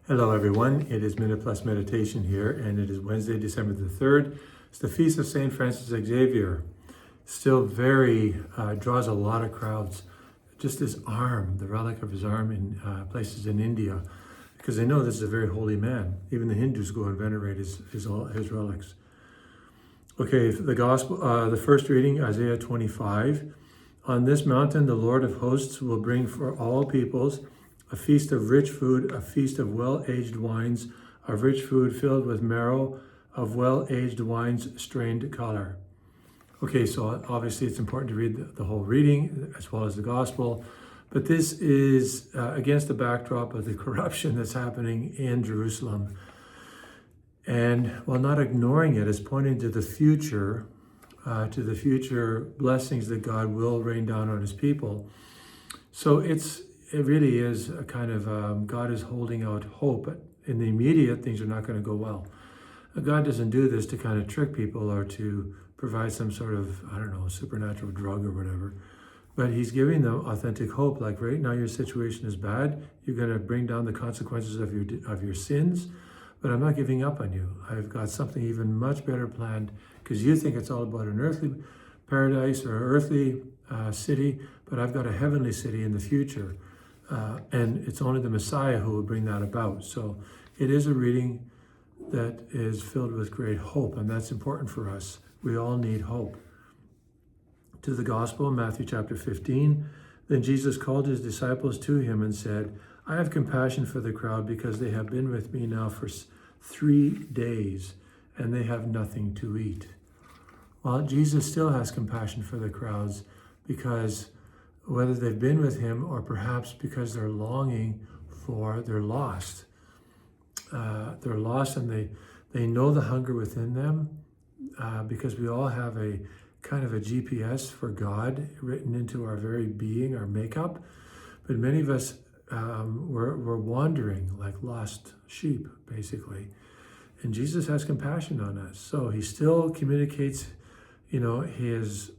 Hello everyone, it is Minute Plus Meditation here, and it is Wednesday, December the 3rd. It's the Feast of St. Francis Xavier. Still draws a lot of crowds. Just his arm, the relic of his arm in places in India, because they know this is a very holy man. Even the Hindus go and venerate his relics. Okay, the Gospel, the first reading, Isaiah 25. On this mountain the Lord of hosts will bring for all peoples a feast of rich food, a feast of well-aged wines, of rich food filled with marrow, of well-aged wines strained color. Okay, so obviously it's important to read the whole reading as well as the gospel, but this is against the backdrop of the corruption that's happening in Jerusalem. And while not ignoring it, it's pointing to the future blessings that God will rain down on his people. So it really is a kind of, God is holding out hope. But in the immediate, things are not going to go well. God doesn't do this to kind of trick people or to provide some sort of, supernatural drug or whatever. But he's giving them authentic hope. Like right now your situation is bad. You're going to bring down the consequences of your sins. But I'm not giving up on you. I've got something even much better planned, because you think it's all about an earthly paradise or earthly city, but I've got a heavenly city in the future. And it's only the Messiah who will bring that about. So it is a reading that is filled with great hope, and that's important for us. We all need hope. To the Gospel, Matthew chapter 15. Then Jesus called his disciples to him and said, I have compassion for the crowd because they have been with me now for 3 days and they have nothing to eat. Well, Jesus still has compassion for the crowds because whether they've been with him or perhaps because they're longing they're lost. They're lost and they know the hunger within them because we all have a kind of a GPS for God written into our very being, our makeup. But many of us, we're wandering like lost sheep, basically. And Jesus has compassion on us. So he still communicates, his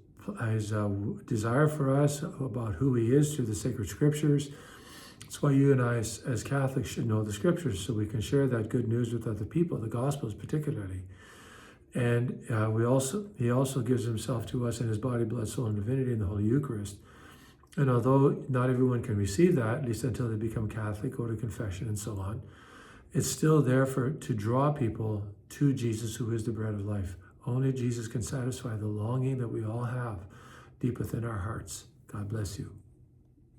desire for us about who he is through the sacred scriptures. That's why you and I, as Catholics, should know the scriptures so we can share that good news with other people, the Gospels particularly. And he also gives himself to us in his body, blood, soul, and divinity in the Holy Eucharist. And although not everyone can receive that, at least until they become Catholic, go to confession and so on, it's still there to draw people to Jesus, who is the bread of life. Only Jesus can satisfy the longing that we all have deep within our hearts. God bless you.